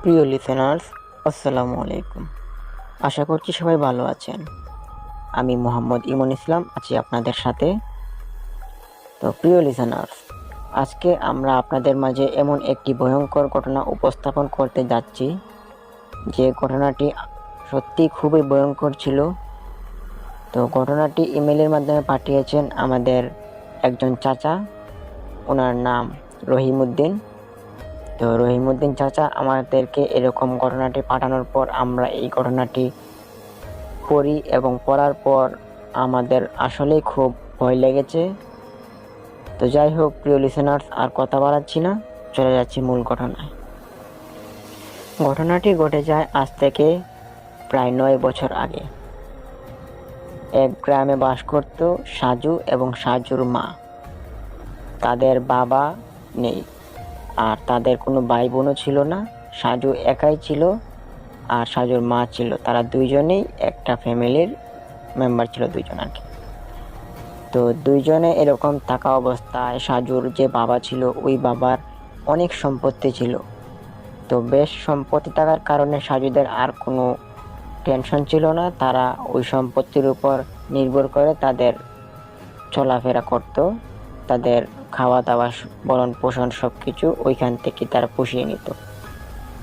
প্রিয় লিসেনার্স, আসসালামু আলাইকুম। আশা করছি সবাই ভালো আছেন। আমি মোহাম্মদ ইমন ইসলাম আছি আপনাদের সাথে। তো প্রিয় লিসেনার্স, আজকে আমরা আপনাদের মাঝে এমন একটি ভয়ঙ্কর ঘটনা উপস্থাপন করতে যাচ্ছি, যে ঘটনাটি সত্যি খুবই ভয়ঙ্কর ছিল। তো ঘটনাটি ইমেলের মাধ্যমে পাঠিয়েছেন আমাদের একজন চাচা, ওনার নাম রহিমউদ্দিন। তো রহিমউদ্দিন চাচা আমাদেরকে এরকম ঘটনাটি পাঠানোর পর আমরা এই ঘটনাটি পড়ি এবং পড়ার পর আমাদের আসলেই খুব ভয় লেগেছে। তো যাই হোক প্রিয় লিসেনার্স, আর কথা বাড়াচ্ছি না, চলে যাচ্ছি মূল ঘটনায়। ঘটনাটি ঘটে যায় আজ থেকে প্রায় 9 বছর আগে। এক গ্রামে বাস করত সাজু এবং সাজুর মা। তাদের বাবা নেই আর তাদের কোনো ভাই বোনও ছিল না। সাজু একাই ছিল আর সাজুর মা ছিল। তারা দুইজনেই একটা ফ্যামিলির মেম্বার ছিল, দুইজন আর কি। তো দুইজনে এরকম থাকা অবস্থায় সাজুর যে বাবা ছিল, ওই বাবার অনেক সম্পত্তি ছিল। তো বেশ সম্পত্তি থাকার কারণে সাজুদের আর কোনো টেনশন ছিল না। তারা ওই সম্পত্তির উপর নির্ভর করে তাদের চলাফেরা করত। তাদের খাওয়া দাওয়া, ভরণ পোষণ সব কিছু ওইখান থেকে তারা পুষিয়ে নিত।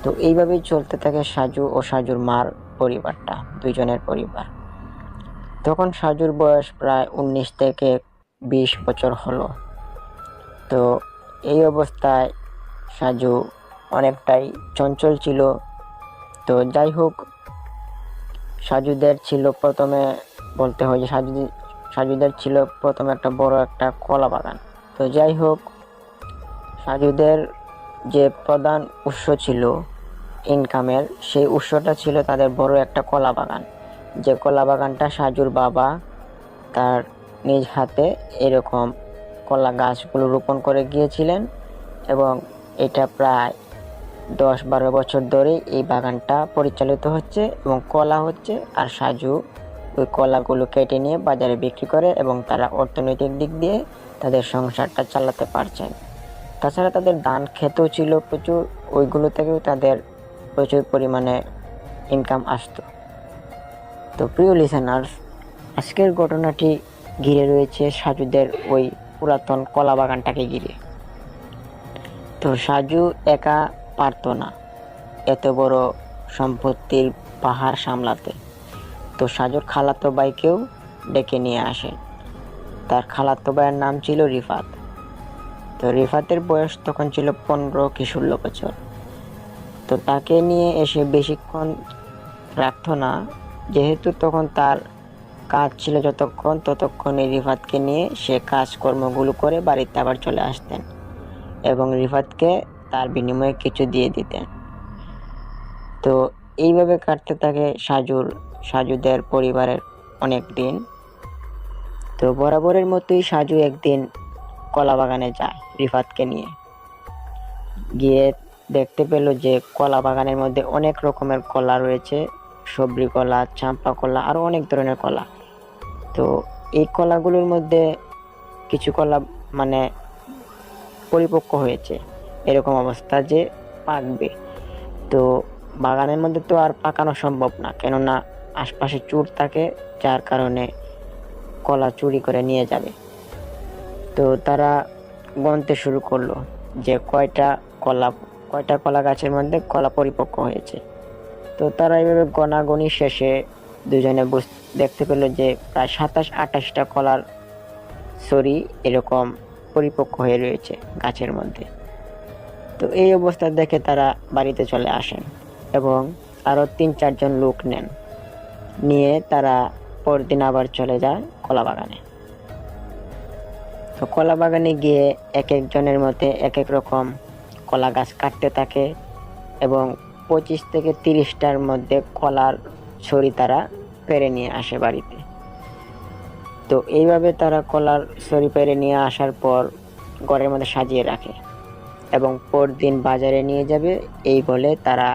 তো এইভাবেই চলতে থাকে সাজু ও সাজুর মার পরিবারটা, দুইজনের পরিবার। তখন সাজুর বয়স প্রায় 19 থেকে 20 বছর হলো। তো এই অবস্থায় সাজু অনেকটাই চঞ্চল ছিল। তো যাই হোক, সাজুদের ছিল প্রথমে, বলতে হয় যে সাজুদের ছিল প্রথমে একটা বড় একটা কলা বাগান। তো যাই হোক, সাজুদের যে প্রধান উৎস ছিল ইনকামের, সেই উৎসটা ছিল তাদের বড় একটা কলা বাগান। যে কলা বাগানটা সাজুর বাবা তার নিজ হাতে এরকম কলা গাছগুলো রোপণ করে গিয়েছিলেন এবং এটা প্রায় 10-12 বছর ধরে এই বাগানটা পরিচালিত হচ্ছে এবং কলা হচ্ছে। আর সাজু ওই কলাগুলো কেটে নিয়ে বাজারে বিক্রি করে এবং তারা অর্থনৈতিক দিক দিয়ে তাদের সংসারটা চালাতে পারছেন। তাছাড়া তাদের ধান ক্ষেতও ছিল প্রচুর, ওইগুলো থেকেও তাদের প্রচুর পরিমাণে ইনকাম আসতো। তো প্রিয় লিসেনার্স, আজকের ঘটনাটি ঘিরে রয়েছে সাজুদের ওই পুরাতন কলা বাগানটাকে ঘিরে। তো সাজু একা পারতো না এত বড় সম্পত্তির পাহাড় সামলাতে। তো সাজুর খালাতো ভাইকেও ডেকে নিয়ে আসেন। তার খালাতো ভাইয়ের নাম ছিল রিফাত। তো রিফাতের বয়স তখন ছিল 15 কি 16 বছর। তো তাকে নিয়ে এসে বেশিক্ষণ রাখতো না, যেহেতু তখন তার কাজ ছিল ততক্ষণে রিফাতকে নিয়ে সে কাজকর্মগুলো করে বাড়িতে আবার চলে আসতেন এবং রিফাতকে তার বিনিময়ে কিছু দিয়ে দিতেন। তো এইভাবে কাটতে থাকে সাজুদের পরিবারের অনেক দিন। তো বরাবরের মতোই সাজু একদিন কলা বাগানে যায় রিফাতকে নিয়ে। গিয়ে দেখতে পেল যে কলা বাগানের মধ্যে অনেক রকমের কলা রয়েছে, সবরি কলা, চাম্পা কলা, আরো অনেক ধরনের কলা। তো এই কলাগুলোর মধ্যে কিছু কলা মানে পরিপক্ক হয়েছে, এরকম অবস্থা যে পাকবে। তো বাগানের মধ্যে তো আর পাকানো সম্ভব না, কেননা আশপাশে চোর থাকে, যার কারণে কলা চুরি করে নিয়ে যাবে। তো তারা গণতে শুরু করলো যে কয়টা কলা গাছের মধ্যে কলা পরিপক্ক হয়েছে। তো তারা এইভাবে গণাগণি শেষে দুজনে দেখতে পেল যে প্রায় 27-28টা কলার সরি এরকম পরিপক্ক হয়ে রয়েছে গাছের মধ্যে। তো এই অবস্থা দেখে তারা বাড়িতে চলে আসেন এবং আরো 3-4 জন লোক নিয়ে তারা পরদিন আবার চলে যায় কলা বাগানে। তো কলা বাগানে গিয়ে এক একজনের মধ্যে এক এক রকম কলা গাছ কাটতে থাকে এবং 25 থেকে 30টার মধ্যে কলার ছড়ি তারা পেরে নিয়ে আসে বাড়িতে। তো এইভাবে তারা কলার ছড়ি পেরে নিয়ে আসার পর ঘরের মধ্যে সাজিয়ে রাখে এবং পরদিন বাজারে নিয়ে যাবে এই বলে তারা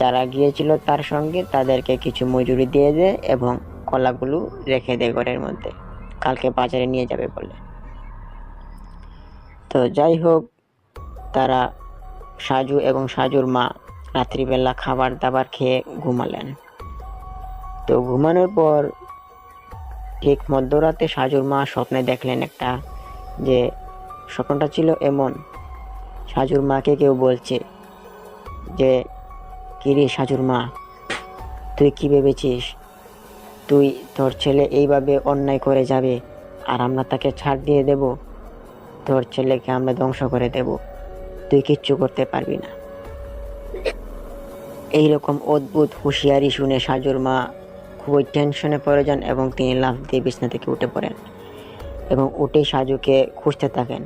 যারা গিয়েছিল তার সঙ্গে তাদেরকে কিছু মজুরি দিয়ে দেয় এবং কলাগুলো রেখে দেয় ঘরের মধ্যে, কালকে বাজারে নিয়ে যাবে বলে। তো যাই হোক, তারা সাজু এবং সাজুর মা রাত্রিবেলা খাবার দাবার খেয়ে ঘুমালেন। তো ঘুমানোর পর ঠিক মধ্যরাতে সাজুর মা স্বপ্নে দেখলেন যে স্বপ্নটা ছিল এমন, সাজুর মাকে কেউ বলছে যে, কিরে সাজুর মা, তুই কি ভেবেছিস তোর ছেলে এইভাবে অন্যায় করে যাবে আর আমরা তাকে ছাড় দিয়ে দেব? তোর ছেলেকে আমরা ধ্বংস করে দেব, তুই কিচ্ছু করতে পারবি না। এইরকম অদ্ভুত হুঁশিয়ারি শুনে সাজুর মা খুবই টেনশনে পড়ে যান এবং তিনি লাফ দিয়ে বিছানা থেকে উঠে পড়েন এবং উঠে সাজুকে খুঁজতে থাকেন।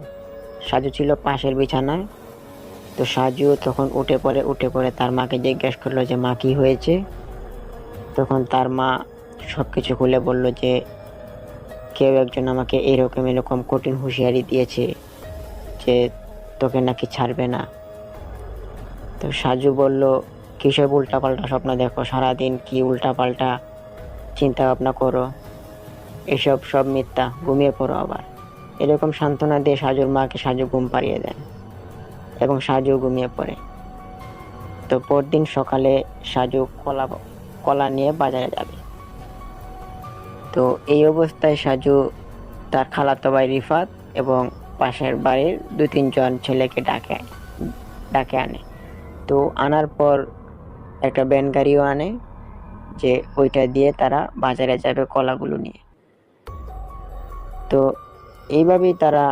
সাজু ছিল পাশের বিছানায়। তো সাজু তখন উঠে পড়ে তার মাকে জিজ্ঞেস করলো যে, মা কি হয়েছে? তখন তার মা সবকিছু খুলে বলল যে, কেউ একজন আমাকে এরকম কঠিন হুঁশিয়ারি দিয়েছে যে তোকে নাকি ছাড়বে না। তো সাজু বলল, কিসব উল্টাপাল্টা স্বপ্ন দেখো, সারাদিন কি উল্টাপাল্টা চিন্তা ভাবনা করো, এসব সব মিথ্যা, ঘুমিয়ে পড়ো আবার। এরকম সান্ত্বনা দিয়ে সাজুর মাকে সাজু ঘুম পাড়িয়ে দেন এবং সাজু ঘুমিয়ে পড়ে। তো পরদিন সকালে সাজু কলা নিয়ে বাজারে যাবে। তো এই অবস্থায় সাজু তার খালাতো ভাই রিফাত এবং পাশের বাড়ির 2-3 জন ছেলেকে ডাকে আনে। তো আনার পর একটা ভ্যান গাড়িও আনে যে ওইটা দিয়ে তারা বাজারে যাবে কলাগুলো নিয়ে। তো এইভাবেই তারা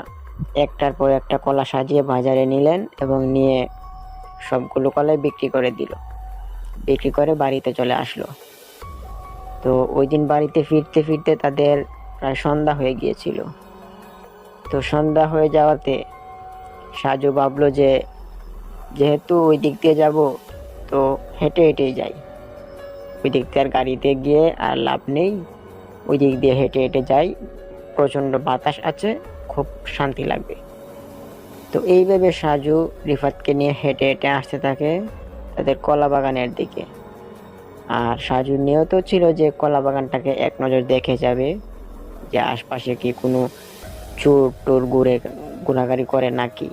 একটার পর একটা কলা সাজিয়ে বাজারে নিলেন এবং নিয়ে সবগুলো কলাই বিক্রি করে বাড়িতে চলে আসলো। তো ওই দিন বাড়িতে ফিরতে ফিরতে তাদের প্রায় সন্ধ্যা হয়ে গিয়েছিল। তো সন্ধ্যা হয়ে যাওয়াতে সাজু ভাবলো যে যেহেতু ওই দিক দিয়ে যাব, তো হেঁটেই যাই, ওই দিক দিয়ে আর গাড়িতে গিয়ে আর লাভ নেই, ওই দিক দিয়ে হেঁটে যাই, প্রচণ্ড বাতাস আছে, খুব শান্তি লাগবে। তো এইভাবে সাজু রিফাতকে নিয়ে হেঁটে আসতে থাকে তাদের কলা বাগানের দিকে। আর সাজু নিয়ত ছিল যে কলা বাগানটাকে এক নজর দেখে যাবে যে আশপাশে কি কোনো চোর টোর ঘোরাঘুরি করে নাকি।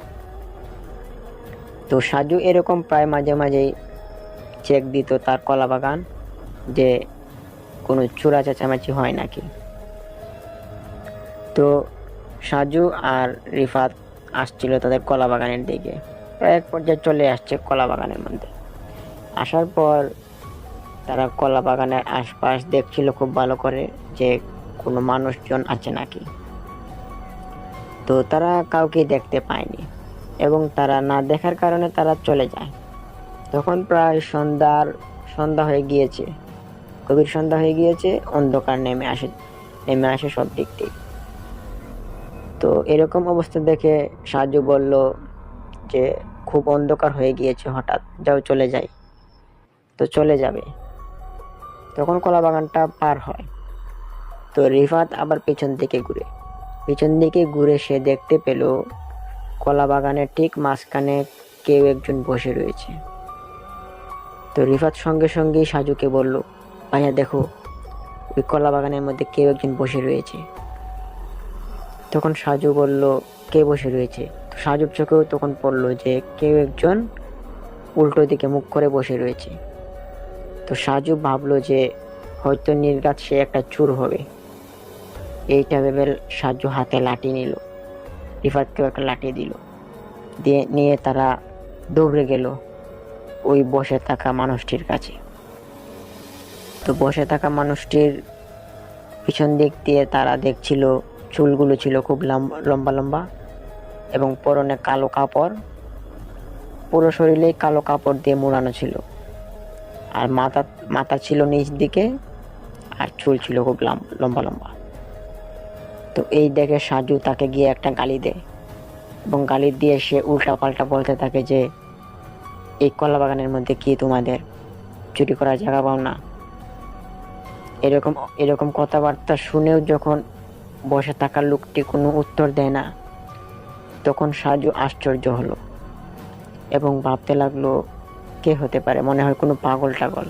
তো সাজু এরকম প্রায় মাঝে মাঝেই চেক দিত তার কলা বাগান যে কোনো চোরা চেঁচামেচি হয় নাকি। তো সাজু আর রিফাত আসছিল তাদের কলা বাগানের দিকে, প্রায় এক পর্যায়ে চলে আসছে কলা বাগানের মধ্যে। আসার পর তারা কলা বাগানের আশপাশ দেখছিল খুব ভালো করে যে কোনো মানুষজন আছে নাকি। তো তারা কাউকে দেখতে পায়নি এবং তারা না দেখার কারণে তারা চলে যায়। তখন প্রায় সন্ধ্যা হয়ে গিয়েছে, গভীর সন্ধ্যা হয়ে গিয়েছে, অন্ধকার নেমে আসে সব দিক থেকে। তো এরকম অবস্থা দেখে সাজু বলল যে খুব অন্ধকার হয়ে গিয়েছে, হঠাৎ যাও চলে যাই। তো চলে যাবে। তখন কলা বাগানটা পার হয়। তো রিফাত আবার পিছন দিকে ঘুরে সে দেখতে পেল কলা বাগানের ঠিক মাঝখানে কেউ একজন বসে রয়েছে। তো রিফাত সঙ্গে সঙ্গেই সাজুকে বলল, ভাইয়া দেখো, ওই কলা বাগানের মধ্যে কেউ একজন বসে রয়েছে। তখন সাজু বলল, কে বসে রয়েছে? তো সাজুর চোখেও তখন পড়ল যে কেউ একজন উল্টো দিকে মুখ করে বসে রয়েছে। তো সাজু ভাবলো যে হয়তো নির্ঘাত সে একটা চোর হবে। এইটা ভেবে সাজু হাতে লাঠি নিল, রিফাতকেও একটা লাঠি নিয়ে তারা দৌড়ে গেল ওই বসে থাকা মানুষটির কাছে। তো বসে থাকা মানুষটির পিছন দিক দিয়ে তারা দেখছিল চুলগুলো ছিল খুব লম্বা লম্বা এবং পরনে কালো কাপড়, পুরো শরীরে কালো কাপড় দিয়ে মোড়ানো ছিল, আর মাথা ছিল নিচ দিকে, আর চুল ছিল খুব লম্বা লম্বা। তো এই দেখে সাজু তাকে গিয়ে একটা গালি দেয় এবং গালি দিয়ে সে উল্টা পাল্টা বলতে থাকে যে এই কলা বাগানের মধ্যে কি তোমাদের চুরি করার জায়গা পাও না? এরকম কথাবার্তা শুনেও যখন বসে থাকা লোকটি কোনো উত্তর দেয় না, তখন সাজু আশ্চর্য হলো এবং ভাবতে লাগলো কে হতে পারে, মনে হয় কোনো পাগল টাগল।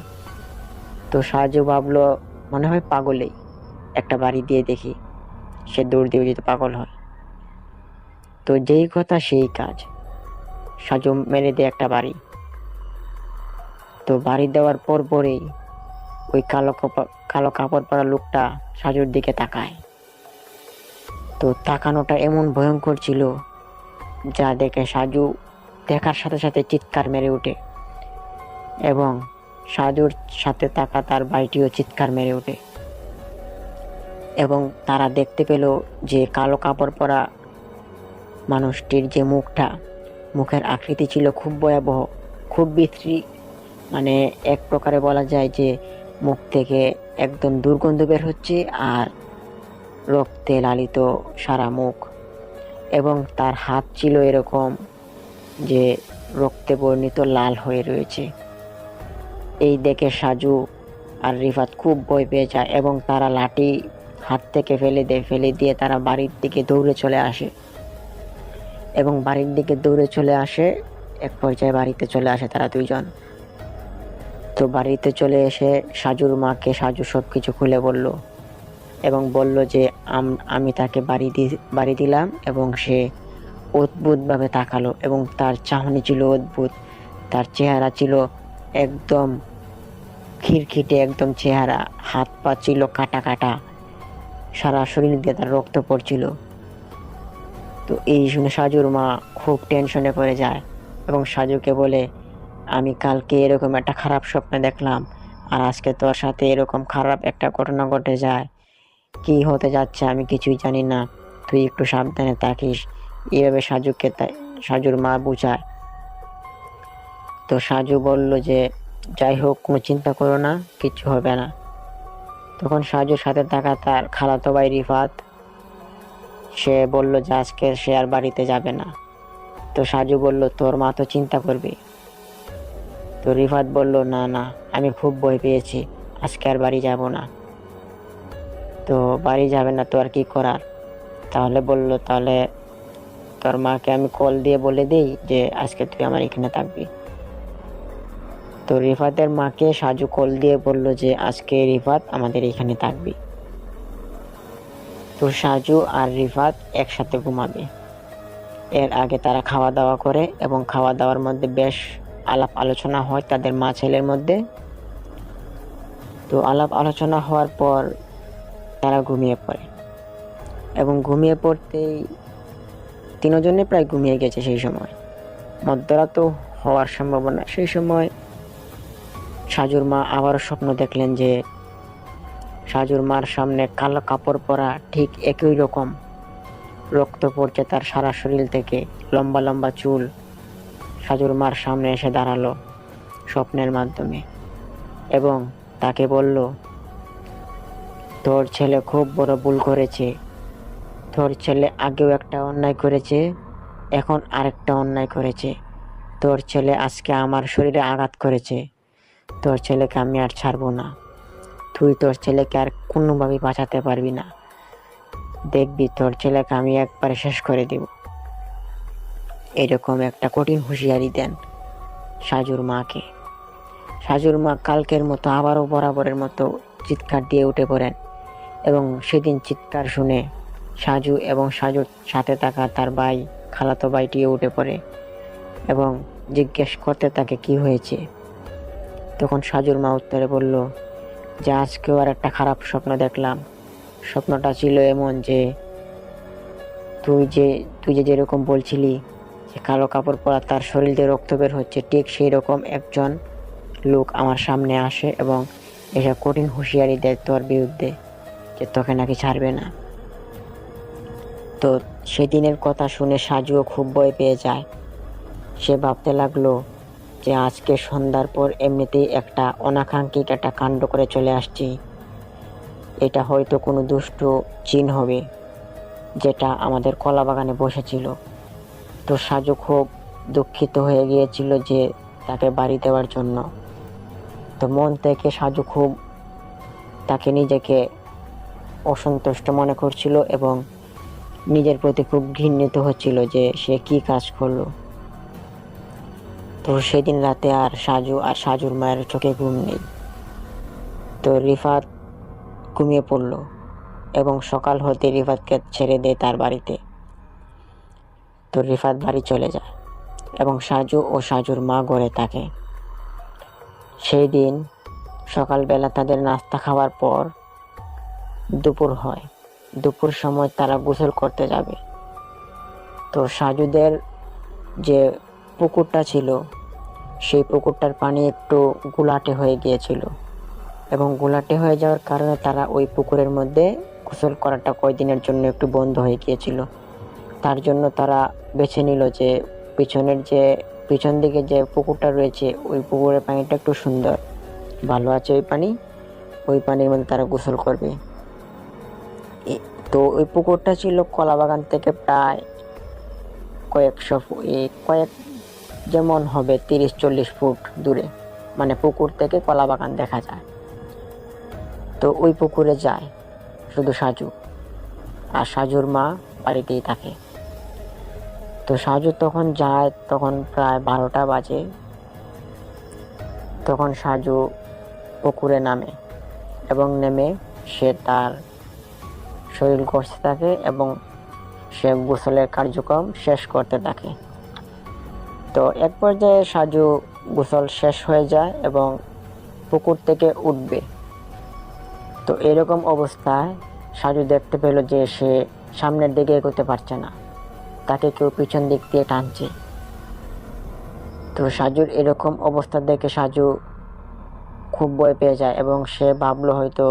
তো সাজু ভাবলো মনে হয় পাগলেই, একটা বাড়ি দিয়ে দেখি, সে দৌড় দিয়ে যদি পাগল হয়। তো যেই কথা সেই কাজ, সাজু মেরে দেয় একটা বাড়ি। তো বাড়ি দেওয়ার পরেই ওই কালো কাপড় পরা লোকটা সাজুর দিকে তাকায়। তো তাকানোটা এমন ভয়ঙ্কর ছিল যা দেখে সাজু দেখার সাথে সাথে চিৎকার মেরে ওঠে, এবং সাজুর সাথে থাকা তার ভাইটিও চিৎকার মেরে ওঠে। এবং তারা দেখতে পেল যে কালো কাপড় পরা মানুষটির যে মুখের আকৃতি ছিল খুব ভয়াবহ, খুব বিশ্রী, মানে এক প্রকারে বলা যায় যে মুখ থেকে একদম দুর্গন্ধ বের হচ্ছে আর রক্তে লালিত সারা মুখ, এবং তার হাত ছিল এরকম যে রক্তে বর্ণিত লাল হয়ে রয়েছে। এই দেখে সাজু আর রিফাত খুব ভয় পেয়ে যায় এবং তারা লাঠি হাত থেকে ফেলে দিয়ে তারা বাড়ির দিকে দৌড়ে চলে আসে। এক পর্যায়ে বাড়িতে চলে আসে তারা দুইজন। তো বাড়িতে চলে এসে সাজুর মাকে সাজু সবকিছু খুলে বলল এবং বলল যে আমি তাকে বাড়ি দিলাম, এবং সে অদ্ভুতভাবে তাকালো এবং তার চাহনি ছিল অদ্ভুত। তার চেহারা ছিল একদম খিরখিটে একদম চেহারা, হাত পা ছিল কাটা, সারা শরীর দিয়ে তার রক্ত পড়ছিল। তো এই শুনে সাজুর মা খুব টেনশনে পড়ে যায় এবং সাজুকে বলে, আমি কালকে এরকম একটা খারাপ স্বপ্ন দেখলাম আর আজকে তোর সাথে এরকম খারাপ একটা ঘটনা ঘটে যায়, কি হতে যাচ্ছে আমি কিছুই জানি না, তুই একটু সাবধানে থাকিস। এইভাবে সাজুর মা বুঝায়। তো সাজু বলল যে যাই হোক, কোনো চিন্তা করো না, কিছু হবে না। তখন সাজুর সাথে থাকা তার খালাতো ভাই রিফাত, সে বলল যে আজকে সে আর বাড়িতে যাবে না। তো সাজু বলল তোর মা তো চিন্তা করবে। তো রিফাত বলল না, আমি খুব ভয় পেয়েছি, আজকে আর বাড়ি যাব না। তো বাড়ি যাবে না তো আর কি করার? তাহলে বলল তাহলে তোর মাকে আমি কল দিয়ে বলে দিই যে আজকে তুই আমার এখানে থাকবি। তো রিফাতের মাকে সাজু কল দিয়ে বলল যে আজকে রিফাত আমাদের এখানে থাকবি। তো সাজু আর রিফাত একসাথে ঘুমাবে। এর আগে তারা খাওয়া দাওয়া করে এবং খাওয়া দাওয়ার মধ্যে বেশ আলাপ আলোচনা হয় তাদের মা ছেলের মধ্যে। তো আলাপ আলোচনা হওয়ার পর তারা ঘুমিয়ে পড়ে এবং ঘুমিয়ে পড়তেই তিনজনে প্রায় ঘুমিয়ে গেছে। সেই সময় মধ্যরাতও হওয়ার সম্ভাবনা। সেই সময় সাজুর মা আবারও স্বপ্ন দেখলেন যে সাজুর মার সামনে কালো কাপড় পরা ঠিক একই রকম রক্ত পড়ছে তার সারা শরীর থেকে, লম্বা লম্বা চুল সাজুর মার সামনে এসে দাঁড়ালো স্বপ্নের মাধ্যমে এবং তাকে বলল, তোর ছেলে খুব বড় ভুল করেছে, তোর ছেলে আগেও একটা অন্যায় করেছে, এখন আরেকটা অন্যায় করেছে। তোর ছেলে আজকে আমার শরীরে আঘাত করেছে, তোর ছেলেকে আমি আর ছাড়বো না, তুই তোর ছেলেকে আর কোনোভাবেই বাঁচাতে পারবি না, দেখবি তোর ছেলেকে আমি একবারে শেষ করে দেব। এরকম একটা কঠিন হুঁশিয়ারি দেন সাজুর মাকে। সাজুর মা কালকের মতো আবারও বরাবরের মতো চিৎকার দিয়ে উঠে পড়েন এবং সেদিন চিৎকার শুনে সাজু এবং সাজুর সাথে থাকা তার ভাই, খালাতো ভাইটিও উঠে পড়ে এবং জিজ্ঞেস করতে থাকে কি হয়েছে। তখন সাজুর মা উত্তরে বলল যে আজকেও আর একটা খারাপ স্বপ্ন দেখলাম। স্বপ্নটা ছিল এমন যে তুই যে যেরকম বলছিলি যে কালো কাপড় পরা তার শরীর দিয়ে রক্ত বের হচ্ছে, ঠিক সেই রকম একজন লোক আমার সামনে আসে এবং এসব কঠিন হুঁশিয়ারি দেয় তোর বিরুদ্ধে যে তোকে নাকি ছাড়বে না। তো সেদিনের কথা শুনে সাজুও খুব ভয় পেয়ে যায়। সে ভাবতে লাগলো যে আজকে সন্ধ্যার পর এমনিতেই একটা অনাকাঙ্ক্ষিত একটা কাণ্ড করে চলে আসছি, এটা হয়তো কোনো দুষ্ট জিন হবে যেটা আমাদের কলা বাগানে বসেছিল। তো সাজু খুব দুঃখিত হয়ে গিয়েছিল যে তাকে বাড়ি দেওয়ার জন্য। তো মন থেকে সাজু খুব তাকে নিজেকে অসন্তুষ্ট মনে করছিল এবং নিজের প্রতি খুব ঘৃণিত হচ্ছিল যে সে কি কাজ করলো। তো সেদিন রাতে আর সাজুর মায়ের চোখে ঘুম নেই। তো রিফাত ঘুমিয়ে পড়ল এবং সকাল হতে রিফাতকে ছেড়ে দেয় তার বাড়িতে। তো রিফাত বাড়ি চলে যায়। এবং সাজু ও সাজুর মা ঘরে থাকে। সেই দিন সকালবেলা তাদের নাস্তা খাওয়ার পর দুপুর হয়। দুপুর সময় তারা গোসল করতে যাবে। তো সাজুদের যে পুকুরটা ছিল, সেই পুকুরটার পানি একটু ঘোলাটে হয়ে গিয়েছিল, এবং ঘোলাটে হয়ে যাওয়ার কারণে তারা ওই পুকুরের মধ্যে গোসল করাটা কয়েকদিনের জন্য একটু বন্ধ হয়ে গিয়েছিল। তার জন্য তারা বেছে নিল যে পিছন দিকে যে পুকুরটা রয়েছে, ওই পুকুরের পানিটা একটু সুন্দর, ভালো আছে ওই পানির মধ্যে তারা গোসল করবে। তো ওই পুকুরটা ছিল কলাবাগান থেকে প্রায় কয়েক যেমন হবে 30-40 ফুট দূরে, মানে পুকুর থেকে কলাবাগান দেখা যায়। তো ওই পুকুরে যায় শুধু সাজু, আর সাজুর মা বাড়িতেই থাকে। তো সাজু তখন যায়, তখন প্রায় 12টা বাজে। তখন সাজু পুকুরে নামে, এবং নেমে সে তার শরীর ঘষতে থাকে এবং সে গোসলের কার্যক্রম শেষ করতে থাকে। তো এক পর্যায়ে সাজু গোসল শেষ হয়ে যায় এবং পুকুর থেকে উঠবে। তো এরকম অবস্থায় সাজু দেখতে পেল যে সে সামনের দিকে এগোতে পারছে না, তাকে কেউ পিছন দিক দিয়ে টানছে। তো সাজুর এরকম অবস্থা দেখে সাজু খুব ভয় পেয়ে যায়, এবং সে ভাবলো হয়তো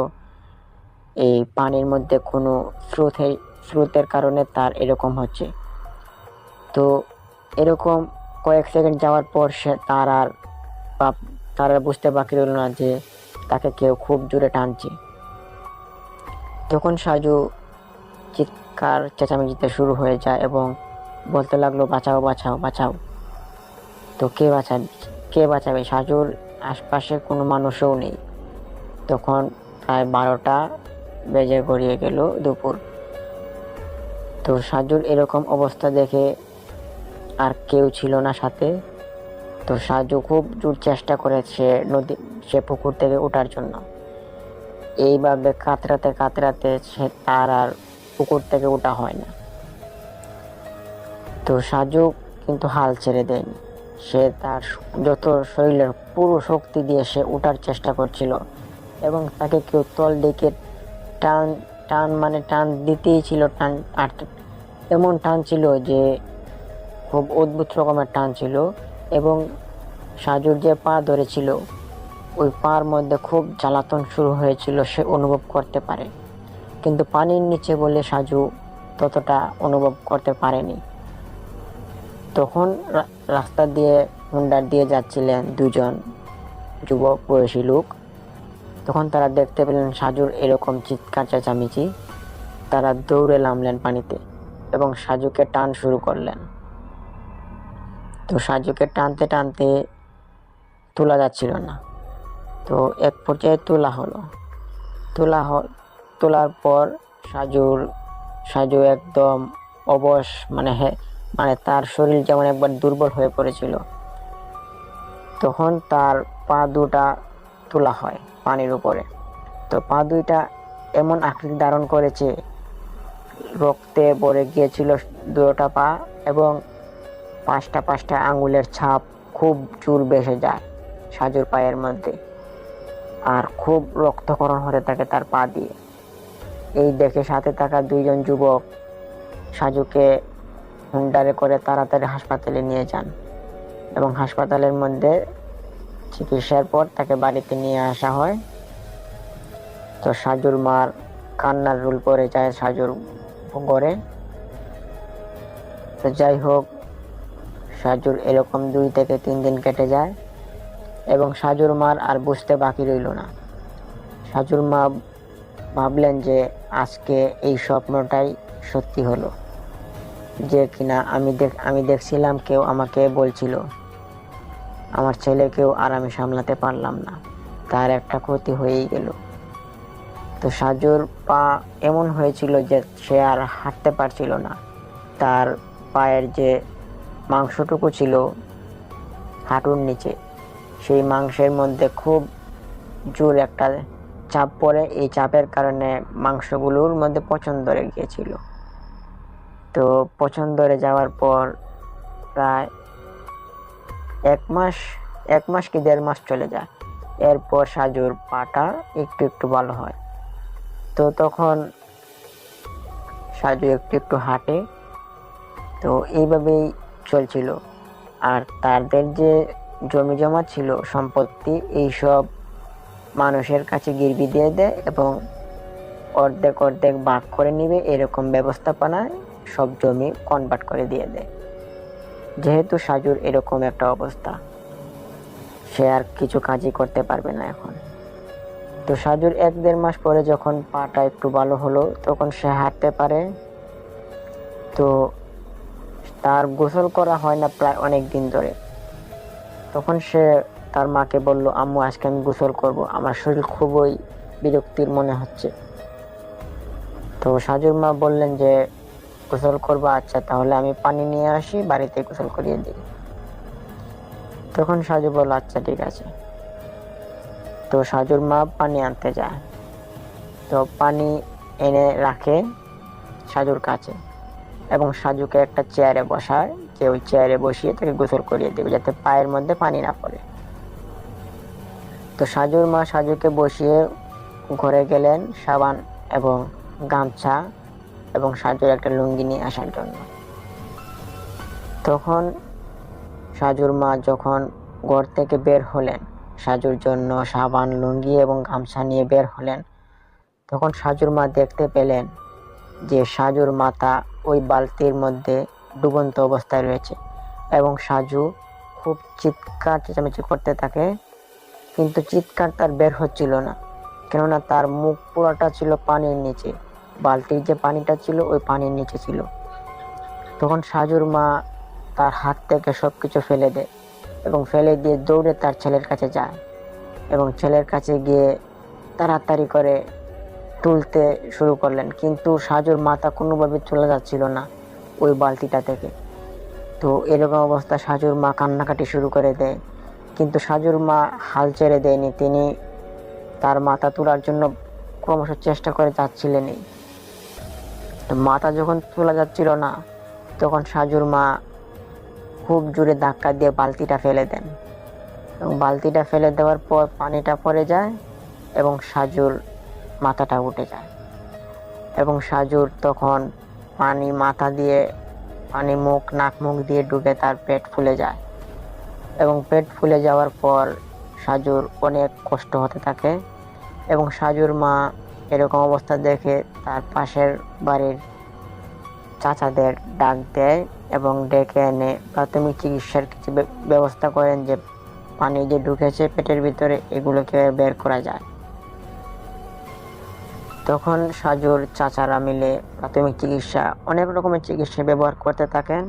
এই পানির মধ্যে কোনো স্রোতের কারণে তার এরকম হচ্ছে। তো এরকম কয়েক সেকেন্ড যাওয়ার পর তার আর বুঝতে বাকি রইল না যে তাকে কেউ খুব জোরে টানছে। তখন সাজু চিৎকার চেঁচামেচিতে শুরু হয়ে যায় এবং বলতে লাগলো, বাঁচাও বাঁচাও বাঁচাও। তো কে বাঁচাবে? সাজুর আশপাশে কোনো মানুষও নেই। তখন প্রায় 12টা বেজে গড়িয়ে গেল দুপুর। তো সাজুর এরকম অবস্থা দেখে আর কেউ ছিল না সাথে। তো সাজু খুব জোর চেষ্টা করেছে সে পুকুর থেকে ওঠার জন্য। এইভাবে কাতরাতে তার আর পুকুর থেকে ওঠা হয় না। তো সাজু কিন্তু হাল ছেড়ে দেয়নি। সে তার যত শরীরের পুরো শক্তি দিয়ে সে ওঠার চেষ্টা করছিল, এবং তাকে কেউ তল দিকে টান দিতেই ছিল। এমন টান ছিল যে খুব অদ্ভুত রকমের টান ছিল, এবং সাজুর যে পা ধরেছিল ওই পার মধ্যে খুব জ্বালাতন শুরু হয়েছিল, সে অনুভব করতে পারে। কিন্তু পানির নিচে বলে সাজু ততটা অনুভব করতে পারেনি। তখন রাস্তা দিয়ে হুন্ডা দিয়ে যাচ্ছিলেন দুজন যুবক বয়সী লোক। তখন তারা দেখতে পেলেন সাজুর এরকম চিৎকার চেঁচামেচি। তারা দৌড়ে নামলেন পানিতে এবং সাজুকে টান শুরু করলেন। তো সাজুকে টানতে টানতে তোলা যাচ্ছিল না। তো এক পর্যায়ে তোলার পর সাজু একদম অবশ, মানে তার শরীর যেমন একবার দুর্বল হয়ে পড়েছিল। তখন তার পা দুটা তোলা হয় পানির উপরে। তো পা দুইটা এমন আকৃতি ধারণ করেছে, রক্তে ভরে গিয়েছিল দুটা পা, এবং পাঁচটা আঙ্গুলের ছাপ খুব জোর বেসে যায় সাজুর পায়ের মধ্যে, আর খুব রক্তক্ষরণ হতে থাকে তার পা দিয়ে। এই দেখে সাথে থাকা দুইজন যুবক সাজুকে হুন্ডারে করে তাড়াতাড়ি হাসপাতালে নিয়ে যান, এবং হাসপাতালের মধ্যে চিকিৎসার পর তাকে বাড়িতে নিয়ে আসা হয়। তো সাজুর মার কান্নার রোল পড়ে যায় সাজুর ঘরে। তো যাই হোক, সাজুর এরকম 2 থেকে 3 দিন কেটে যায়, এবং সাজুর মার আর বুঝতে বাকি রইল না। সাজুর মা ভাবলেন যে আজকে এই স্বপ্নটাই সত্যি হলো, যে কিনা আমি দেখছিলাম, কেউ আমাকে বলছিল আমার ছেলেকেও আর আমি সামলাতে পারলাম না, তার একটা ক্ষতি হয়েই গেল। তো সাজুর পা এমন হয়েছিল যে সে আর হাঁটতে পারছিল না। তার পায়ের যে মাংসটুকু ছিল হাঁটুর নিচে, সেই মাংসের মধ্যে খুব জোর একটা চাপ পড়ে। এই চাপের কারণে মাংসগুলোর মধ্যে পচন ধরে গিয়েছিল। তো পচন ধরে যাওয়ার পর প্রায় এক মাস কি 1.5 মাস চলে যায়। এরপর সাজুর পাটা একটু একটু ভালো হয়। তো তখন সাজু একটু একটু হাঁটে। তো এইভাবেই চলছিল। আর তাদের যে জমি জমা ছিল, সম্পত্তি, এইসব মানুষের কাছে গিরবি দিয়ে দেয় এবং অর্ধেক অর্ধেক ভাগ করে নিবে, এরকম ব্যবস্থাপনায় সব জমি কনভার্ট করে দিয়ে দেয়। যেহেতু সাজুর এরকম একটা অবস্থা, সে আর কিছু কাজই করতে পারবে না এখন। তো সাজুর 1-1.5 মাস পরে যখন পাটা একটু ভালো হলো, তখন সে হাঁটতে পারে। তো তার গোসল করা হয় না প্রায় অনেক দিন ধরে। তখন সে তার মাকে বলল, আম্মু আজকে আমি গোসল করব, আমার শরীর খুবই বিরক্তির মনে হচ্ছে। তো সাজুর মা বললেন যে গোসল করবো, আচ্ছা তাহলে আমি পানি নিয়ে আসি, বাড়িতে গোসল করিয়ে দিই। তখন সাজু বলল আচ্ছা ঠিক আছে। তো সাজুর মা পানি আনতে যায়। তো পানি এনে রাখে সাজুর কাছে এবং সাজুকে একটা চেয়ারে বসায়, যে ওই চেয়ারে বসিয়ে তাকে গোসল করিয়ে দেবে যাতে পায়ের মধ্যে পানি না পড়ে। তো সাজুর মা সাজুকে বসিয়ে ঘরে গেলেন সাবান এবং গামছা এবং সাজুর একটা লুঙ্গি নিয়ে আসার জন্য। তখন সাজুর মা যখন ঘর থেকে বের হলেন, সাজুর জন্য সাবান, লুঙ্গি এবং গামছা নিয়ে বের হলেন, তখন সাজুর মা দেখতে পেলেন যে সাজুর মাথা ওই বালতির মধ্যে ডুবন্ত অবস্থায় রয়েছে এবং সাজু খুব চিৎকার চেঁচামেচি করতে থাকে, কিন্তু চিৎকার তার বের হচ্ছিল না, কেননা তার মুখ পুরোটা ছিল পানির নিচে। বালতির যে পানিটা ছিল ওই পানির নিচে ছিল। তখন সাজুর মা তার হাত থেকে সবকিছু ফেলে দেয় এবং ফেলে দিয়ে দৌড়ে তার ছেলের কাছে যায় এবং ছেলের কাছে গিয়ে তাড়াতাড়ি করে তুলতে শুরু করলেন, কিন্তু সাজুর মাথা কোনোভাবে চলে যাচ্ছিল না ওই বালতিটা থেকে। তো এরকম অবস্থা সাজুর মা কান্নাকাটি শুরু করে দেয়, কিন্তু সাজুর মা হাল ছেড়ে দেয়নি। তিনি তার মাথা তোলার জন্য ক্রমশ চেষ্টা করে যাচ্ছিলেনই। মাথা যখন তোলা যাচ্ছিল না, তখন সাজুর মা খুব জোরে ধাক্কা দিয়ে বালতিটা ফেলে দেন এবং বালতিটা ফেলে দেওয়ার পর পানিটা পড়ে যায় এবং সাজুর মাথাটা উঠে যায় এবং সাজুর তখন পানি মাথা দিয়ে, পানি নাক মুখ দিয়ে ঢুকে তার পেট ফুলে যায় এবং পেট ফুলে যাওয়ার পর সাজুর অনেক কষ্ট হতে থাকে এবং সাজুর মা এরকম অবস্থা দেখে তার পাশের বাড়ির চাচাদের ডাক দেয় এবং ডেকে এনে প্রাথমিক চিকিৎসার কিছু ব্যবস্থা করেন, যে পানি যে ঢুকেছে পেটের ভিতরে এগুলোকে বের করা যায়। তখন সাজুর চাচারা মিলে প্রাথমিক চিকিৎসা, অনেক রকমের চিকিৎসা ব্যবহার করতে থাকেন।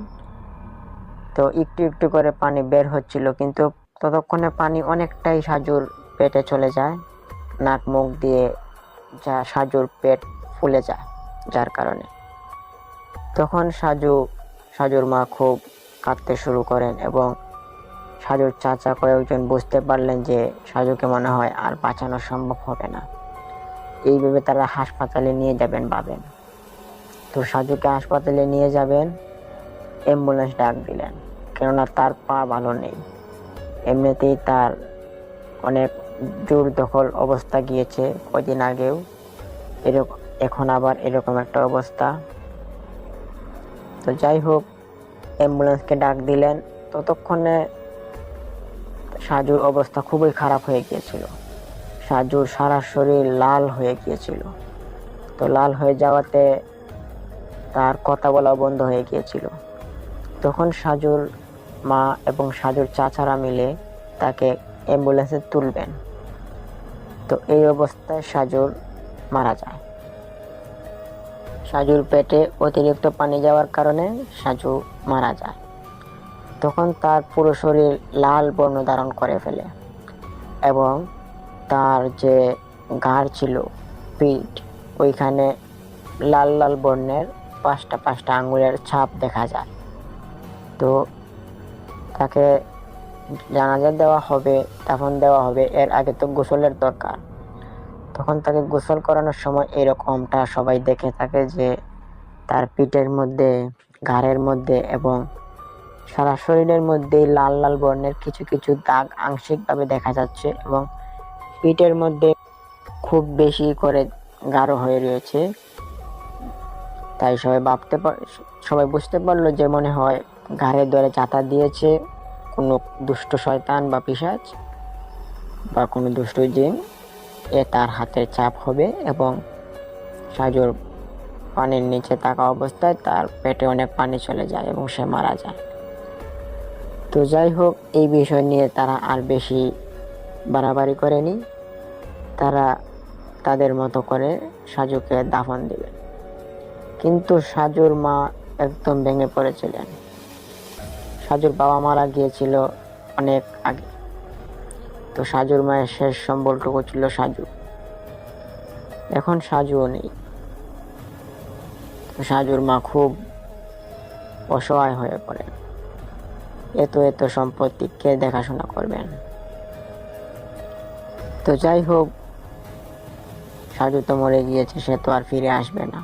তো একটু একটু করে পানি বের হচ্ছিল, কিন্তু ততক্ষণে পানি অনেকটাই সাজুর পেটে চলে যায়, নাক মুখ দিয়ে, যা সাজুর পেট ফুলে যায় যার কারণে। তখন সাজুর মা খুব কাঁদতে শুরু করেন এবং সাজুর চাচা কয়েকজন বুঝতে পারলেন যে সাজুকে মনে হয় আর বাঁচানো সম্ভব হবে না। এইভাবে তারা হাসপাতালে নিয়ে যাবেন ভাবেন। তো সাজুকে হাসপাতালে নিয়ে যাবেন, অ্যাম্বুলেন্স ডাক দিলেন, কেননা তার পা ভালো নেই, এমনিতেই তার অনেক জোর দখল অবস্থা গিয়েছে কদিন আগেও, এখন আবার এরকম একটা অবস্থা। তো যাই হোক, অ্যাম্বুলেন্সকে ডাক দিলেন। ততক্ষণে সাজুর অবস্থা খুবই খারাপ হয়ে গিয়েছিল, সাজুর সারা শরীর লাল হয়ে গিয়েছিল। তো লাল হয়ে যাওয়াতে তার কথা বলা বন্ধ হয়ে গিয়েছিল। তখন সাজুর মা এবং সাজুর চাচারা মিলে তাকে অ্যাম্বুলেন্সে তুলবেন। তো এই অবস্থায় সাজুর মারা যায়। সাজুর পেটে অতিরিক্ত পানি যাওয়ার কারণে সাজু মারা যায়। তখন তার পুরো শরীর লাল বর্ণ ধারণ করে ফেলে এবং তার যে ঘাড় ছিল, পিঠ, ওইখানে লাল লাল বর্ণের 5টা আঙ্গুলের ছাপ দেখা যায়। তো তাকে জানাজা দেওয়া হবে, দাফন দেওয়া হবে, এর আগে তো গোসলের দরকার। তখন তাকে গোসল করানোর সময় এরকমটা সবাই দেখে থাকে যে তার পিঠের মধ্যে, ঘাড়ের মধ্যে এবং সারা শরীরের মধ্যেই লাল লাল বর্ণের কিছু কিছু দাগ আংশিকভাবে দেখা যাচ্ছে এবং পিঠের মধ্যে খুব বেশি করে গাঢ় হয়ে রয়েছে। তাই সবাই বুঝতে পারলো যে মনে হয় ঘাড়ে ধরে চাতা দিয়েছে কোনো দুষ্ট শয়তান বা পিশাচ বা কোনো দুষ্ট জিন। তার হাতের ছাপ হবে এবং সাজুর পানির নিচে থাকা অবস্থায় তার পেটে অনেক পানি চলে যায় এবং সে মারা যায়। তো যাই হোক, এই বিষয় নিয়ে তারা আর বেশি বাড়াবাড়ি করেনি। তারা তাদের মতো করে সাজুকে দাফন দিবে। কিন্তু সাজুর মা একদম ভেঙে পড়েছিলেন। সাজুর বাবা মারা গিয়েছিল অনেক আগে। তো সাজুর মায়ের শেষ সম্বলটুকু ছিল সাজু। এখন সাজুও নেই। তো সাজুর মা খুব অসহায় হয়ে পড়ে। এত সম্পত্তি কে দেখাশোনা করবেন? তো যাই হোক, সাজু তো মরে গিয়েছে, সে তো আর ফিরে আসবে না।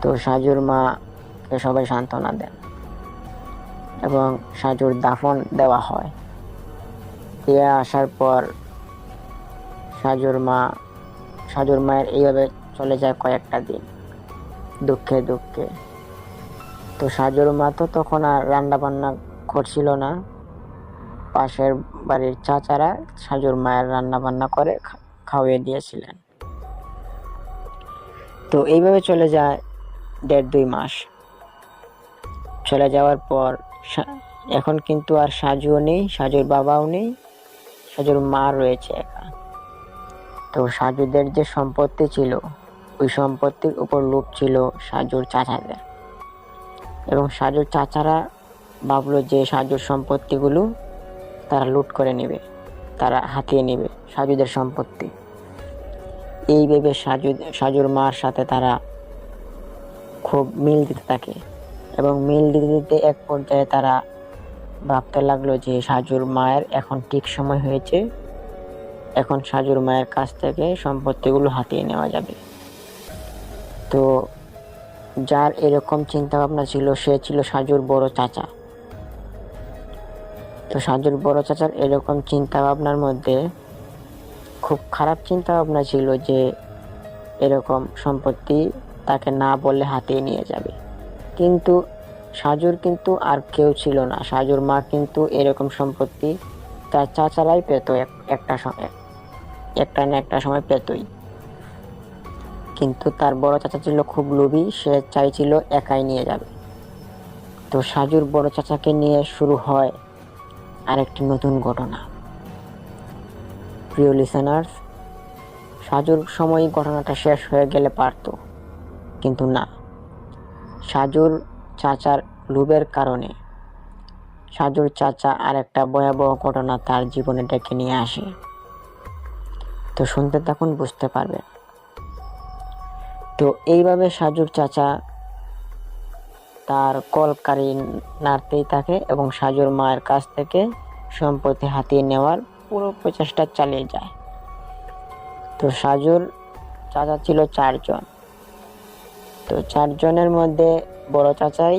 তো সাজুর মাকে সবাই সান্ত্বনা দেন এবং সাজুর দাফন দেওয়া হয়। দিয়ে আসার পর সাজুর মায়ের এইভাবে চলে যায় কয়েকটা দিন দুঃখে দুঃখে। তো সাজুর মা তো তখন আর রান্না বান্না করছিল না। পাশের বাড়ির চাচারা সাজুর মায়ের রান্না বান্না করে খাওয়িয়ে দিয়েছিলেন। তো এইভাবে চলে যায় 1.5-2 মাস। চলে যাওয়ার পর এখন কিন্তু আর সাজুও নেই, সাজুর বাবাও নেই, সাজুর মা রয়েছে একা। তো সাজুদের যে সম্পত্তি ছিল, ওই সম্পত্তির উপর লোভ ছিল সাজুর চাচাদের। এবং সাজুর চাচারা ভাবলো যে সাজুর সম্পত্তিগুলো তারা লুট করে নেবে, তারা হাতিয়ে নেবে সাজুদের সম্পত্তি। এই ভেবে সাজুর মার সাথে তারা খুব মিল দিতে থাকে এবং মিল দিতে দিতে এক পর্যায়ে তারা ভাবতে লাগলো যে সাজুর মায়ের এখন ঠিক সময় হয়েছে, এখন সাজুর মায়ের কাছ থেকে সম্পত্তিগুলো হাতিয়ে নেওয়া যাবে। তো যার এরকম চিন্তা ভাবনা ছিল সে ছিল সাজুর বড় চাচা। তো সাজুর বড় চাচার এরকম চিন্তা ভাবনার মধ্যে খুব খারাপ চিন্তা ভাবনা ছিল যে এরকম সম্পত্তি তাকে না বললে হাতিয়ে নিয়ে যাবে। কিন্তু সাজুর কিন্তু আর কেউ ছিল না। সাজুর মা কিন্তু এরকম সম্পত্তি তার চাচারাই পেত, একটা না একটা সময় পেতই। কিন্তু তার বড় চাচা ছিল খুব লোভী, সে চাইছিল একাই নিয়ে যাবে। তো সাজুর বড় চাচাকে নিয়ে শুরু হয় আরেকটি নতুন ঘটনা। প্রিয় লিসেনার্স, সাজুর সময় ঘটনাটা শেষ হয়ে গেলে পারত, কিন্তু না। সাজুর চাচার লোভের কারণে সাজুর চাচা আরেকটা ভয়াবহ ঘটনা তার জীবনে ডেকে নিয়ে আসে। তো শুনতে থাকুন, বুঝতে পারবেন। তো এইভাবে সাজুর চাচা তার কলকারি নাড়তেই থাকে এবং সাজুর মায়ের কাছ থেকে সম্পত্তি হাতিয়ে নেওয়ার পুরো প্রচেষ্টা চালিয়ে যায়। তো সাজুর চাচা ছিল 4 জন। তো 4 জনের মধ্যে বড় চাচাই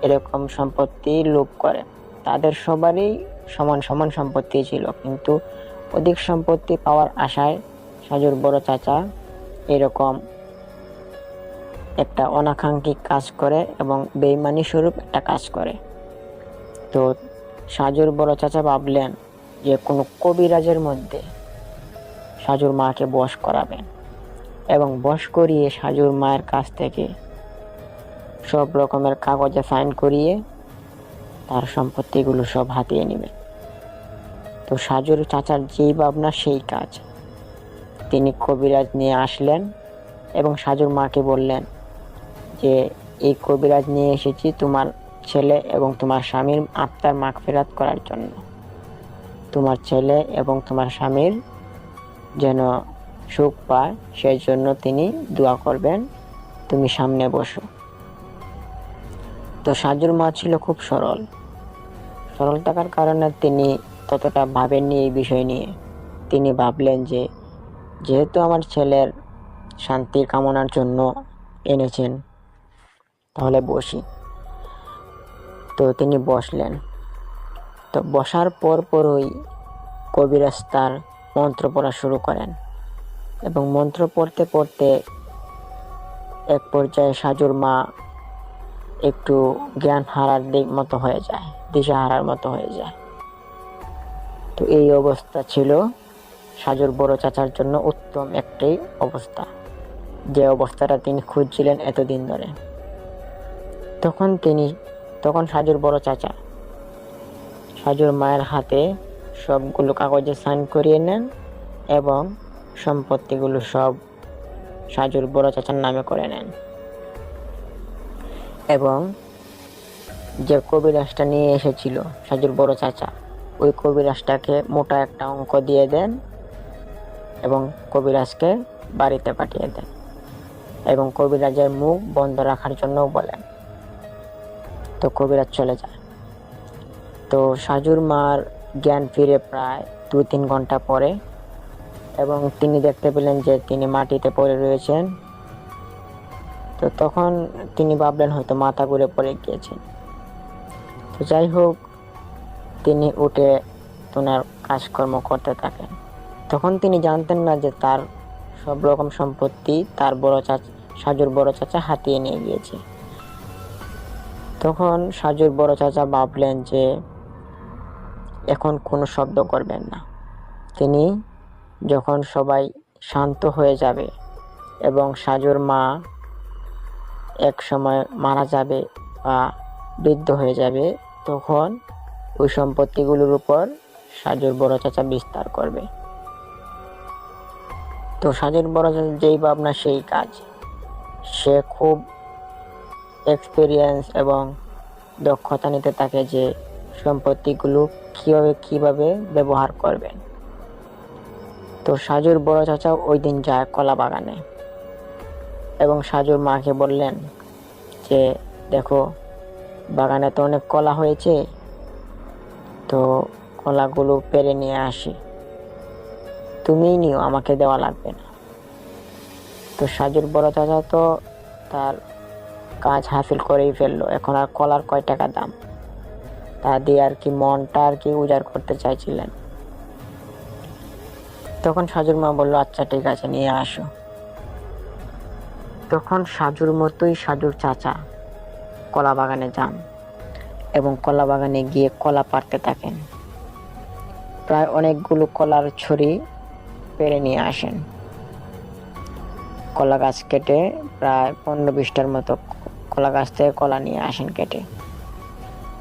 এরকম সম্পত্তি লোভ করে। তাদের সবারই সমান সমান সম্পত্তি ছিল, কিন্তু অধিক সম্পত্তি পাওয়ার আশায় সাজুর বড় চাচা এরকম একটা অনাকাঙ্ক্ষী কাজ করে এবং বেঈমানি স্বরূপ একটা কাজ করে। তো সাজুর বড় চাচা ভাবলেন যে কোনো কবিরাজের মধ্যে সাজুর মাকে বশ করাবেন এবং বশ করিয়ে সাজুর মায়ের কাছ থেকে সব রকমের কাগজে সাইন করিয়ে তার সম্পত্তিগুলো সব হাতিয়ে নেবেন। তো সাজুর চাচার যেই ভাবনা সেই কাজ। তিনি কবিরাজ নিয়ে আসলেন এবং সাজুর মাকে বললেন যে এই কবিরাজ নিয়ে এসেছি তোমার ছেলে এবং তোমার স্বামীর আত্মার মাগফিরাত করার জন্য। তোমার ছেলে এবং তোমার স্বামীর যেন সুখ পায় সেই জন্য তিনি দোয়া করবেন, তুমি সামনে বসো। তো সাজুর মা ছিল খুব সরল থাকার কারণে তিনি ততটা ভাবেননি এই বিষয় নিয়ে। তিনি ভাবলেন যে যেহেতু আমার ছেলের শান্তি কামনার জন্য এনেছেন, তাহলে বসি। তো তিনি বসলেন। তো বসার পরই কবিরাজ তার মন্ত্র পড়া শুরু করেন এবং মন্ত্র পড়তে পড়তে এক পর্যায়ে সাজুর মা একটু জ্ঞান হারার মতো হয়ে যায়, দিশা হারার মতো হয়ে যায়। তো এই অবস্থা ছিল সাজুর বড় চাচার জন্য উত্তম একটি অবস্থা, যে অবস্থাটা তিনি খুঁজছিলেন এতদিন ধরে। তখন সাজুর বড় চাচা সাজুর মায়ের হাতে সবগুলো কাগজে সাইন করিয়ে নেন এবং সম্পত্তিগুলো সব সাজুর বড় চাচার নামে করে নেন এবং যে কবিরাজটা নিয়ে এসেছিল সাজুর বড় চাচা, ওই কবিরাজটাকে মোটা একটা অঙ্ক দিয়ে দেন এবং কবিরাজকে বাড়িতে পাঠিয়ে দেন এবং কবিরাজের মুখ বন্ধ রাখার জন্য বলেন। তো কবিরাজ চলে যায়। তো সাজুর মার জ্ঞান ফিরে প্রায় 2-3 ঘন্টা পরে এবং তিনি দেখতে পেলেন যে তিনি মাটিতে পড়ে রয়েছেন। তো তখন তিনি ভাবলেন হয়তো মাথা ঘুরে পড়ে গিয়েছেন। তো যাই হোক, তিনি উঠে ওনার কাজকর্ম করতে থাকেন। তখন তিনি জানতেন না যে তার সব রকম সম্পত্তি তার সাজুর বড় চাচা হাতিয়ে নিয়ে গিয়েছে। তখন সাজুর বড় চাচা ভাবলেন যে এখন কোনো শব্দ করবেন না। তিনি যখন সবাই শান্ত হয়ে যাবে এবং সাজুর মা এক সময় মারা যাবে বা বৃদ্ধ হয়ে যাবে, তখন ওই সম্পত্তিগুলোর উপর সাজুর বড় চাচা বিস্তার করবে। তো সাজুর বড় চাচা যেই ভাবনা সেই কাজ। সে খুব এক্সপিরিয়েন্স এবং দক্ষতা নিতে থাকে যে সম্পত্তিগুলো কিভাবে ব্যবহার করবেন। তো সাজুর বড় চাচা ওই দিন যায় কলা বাগানে এবং সাজুর মাকে বললেন যে দেখো, বাগানে তো অনেক কলা হয়েছে, তো কলাগুলো পেরে নিয়ে আসি, তুমিই নিও, আমাকে দেওয়া লাগবে না। তো সাজুর বড় চাচা তো তার কাজ হাসিল করেই ফেললো, এখন আর কলার কয় টাকা দাম, তা দিয়ে আর কি মনটা আর কি উজাড় করতে চাইছিলেন। তখন সাজুর মা বলল আচ্ছা ঠিক আছে, নিয়ে আসো। তখন সাজুর মতোই সাজুর চাচা কলা বাগানে যান এবং কলা বাগানে গিয়ে কলা পাড়তে থাকেন। প্রায় অনেকগুলো কলার ছড়ি পেরে নিয়ে আসেন। কলা গাছ কেটে প্রায় 15-20টার মতো কলা গাছ থেকে কলা নিয়ে আসেন কেটে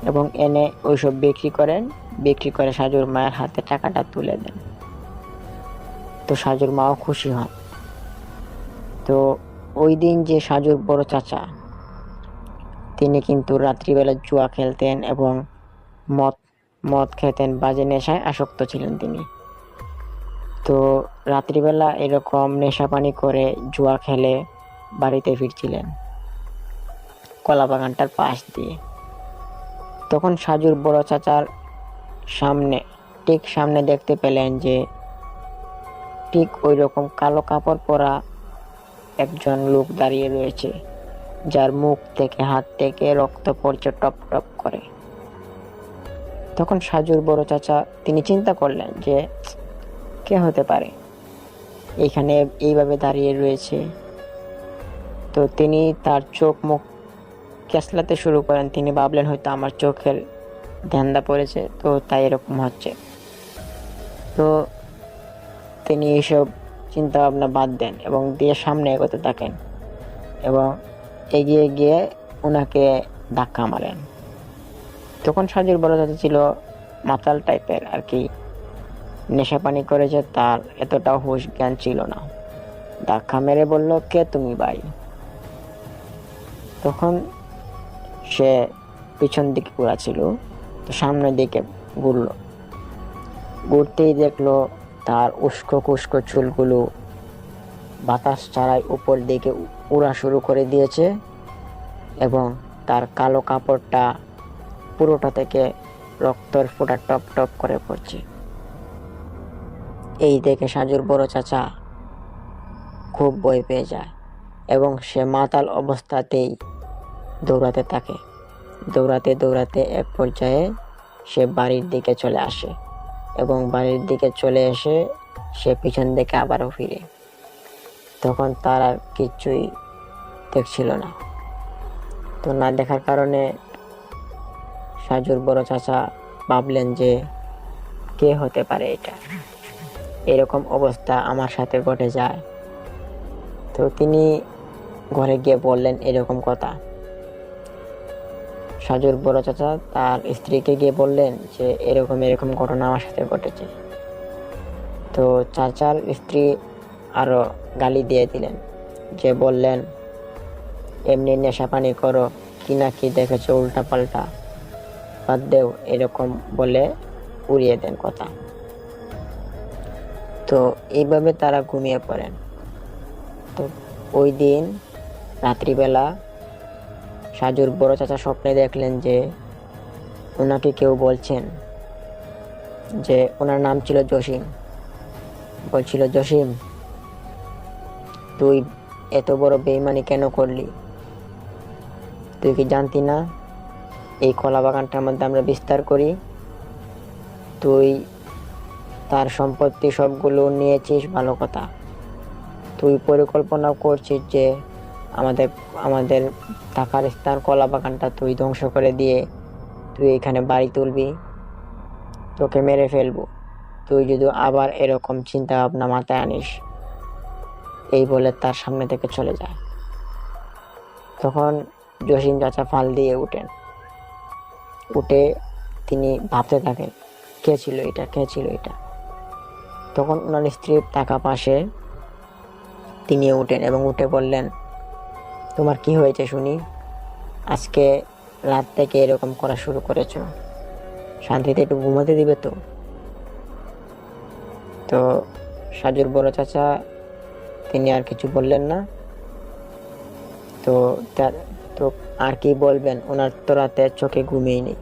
এবং এনে ওইসব বিক্রি করে সাজুর মায়ের হাতে টাকাটা তুলে দেন। তো সাজুর মাও খুশি হন। তো ওই দিন যে সাজুর বড় চাচা, তিনি কিন্তু রাত্রিবেলা জুয়া খেলতেন এবং মদ খেতেন, বাজে নেশায় আসক্ত ছিলেন তিনি। তো রাত্রিবেলা এরকম নেশা পানি করে জুয়া খেলে বাড়িতে ফিরছিলেন কলা বাগানটার পাশ দিয়ে। তখন সাজুর বড় চাচার ঠিক সামনে দেখতে পেলেন যে ঠিক ওই রকম কালো কাপড় পরা একজন লোক দাঁড়িয়ে রয়েছে, যার মুখ থেকে হাত থেকে রক্ত পড়ছে টপ টপ করে। তখন সাজুর বড় চাচা তিনি চিন্তা করলেন যে কে হতে পারে এইখানে এইভাবে দাঁড়িয়ে রয়েছে। তো তিনি তার চোখ মুখ কেসলাতে শুরু করেন। তিনি ভাবলেন হয়তো আমার চোখের ধান্দা পড়েছে, তো তাই এরকম হচ্ছে। তো তিনি এইসব চিন্তা ভাবনা বাদ দেন এবং দিয়ে সামনে এগোতে থাকেন এবং এগিয়ে গিয়ে ওনাকে ধাক্কা মারেন। তখন সাজুর বড় চাচা ছিল মাতাল টাইপের আর কি, নেশা পানি করেছে, তার এতটাও হুঁশ জ্ঞান ছিল না। ধাক্কা মেরে বলল কে তুমি ভাই? তখন সে পিছন দিকে ঘোরা ছিল, তো সামনের দিকে ঘুরতেই দেখলো তার উস্কো খুস্কো চুলগুলো বাতাস ছাড়াই উপর দিকে উড়া শুরু করে দিয়েছে এবং তার কালো কাপড়টা পুরোটা থেকে রক্তের ফোঁটা টপ টপ করে পড়ছে। এই দেখে সাজুর বড় চাচা খুব ভয় পেয়ে যায় এবং সে মাতাল অবস্থাতেই দৌড়াতে থাকে দৌড়াতে দৌড়াতে এক পর্যায়ে সে বাড়ির দিকে চলে আসে এবং বাড়ির দিকে চলে এসে সে পিছন দিকে আবারও ফিরে। তখন তার আর কিচ্ছুই দেখছিল না। তো না দেখার কারণে সাজুর বড় চাচা ভাবলেন যে কে হতে পারে এটা, এরকম অবস্থা আমার সাথে ঘটে যায়। তো তিনি ঘরে গিয়ে বললেন এরকম কথা। সাজুর বড় চাচা তার স্ত্রীকে গিয়ে বললেন যে এরকম এরকম ঘটনা আমার সাথে ঘটেছে। তো চাচার স্ত্রী আরো গালি দিয়ে দিলেন, যে বললেন এমনি নেশা পানি করো, কি না কি দেখেছো উল্টা পাল্টা, বাদ দেও, এরকম বলে উড়িয়ে দেন কথা। তো এইভাবে তারা ঘুমিয়ে পড়েন। তো ওই দিন রাত্রিবেলা সাজুর বড় চাচা স্বপ্নে দেখলেন যে ওনাকে কেউ বলছেন, যে ওনার নাম ছিল জসিম, বলছিল জসিম তুই এত বড় বেইমানি কেন করলি? তুই কি জানতি না এই কলা বাগানটার মধ্যে আমরা বিস্তার করি? তুই তার সম্পত্তি সবগুলো নিয়েছিস, ভালো কথা, তুই পরিকল্পনা করছিস যে আমাদের আমাদের থাকার স্থান কলা বাগানটা তুই ধ্বংস করে দিয়ে তুই এখানে বাড়ি তুলবি, তোকে মেরে ফেলবো তুই যদি আবার এরকম চিন্তা ভাবনা মাথায় আনিস। এই বলে তার সামনে থেকে চলে যায়। তখন জসিম চাচা ফাল দিয়ে উঠেন। উঠে তিনি ভাবতে থাকেন কে ছিল এটা, কে ছিল এটা। তখন ওনার স্ত্রীর টাকা পাশে তিনি উঠেন এবং উঠে বললেন তোমার কি হয়েছে শুনি? আজকে রাত থেকে এরকম করা শুরু করেছো, শান্তিতে একটু ঘুমাতে দিবে তো? তো সাজুর বড় চাচা তিনি আর কিছু বললেন না। তো তো আর কি বলবেন, ওনার তো রাতে চোখে ঘুমিয়ে নেই।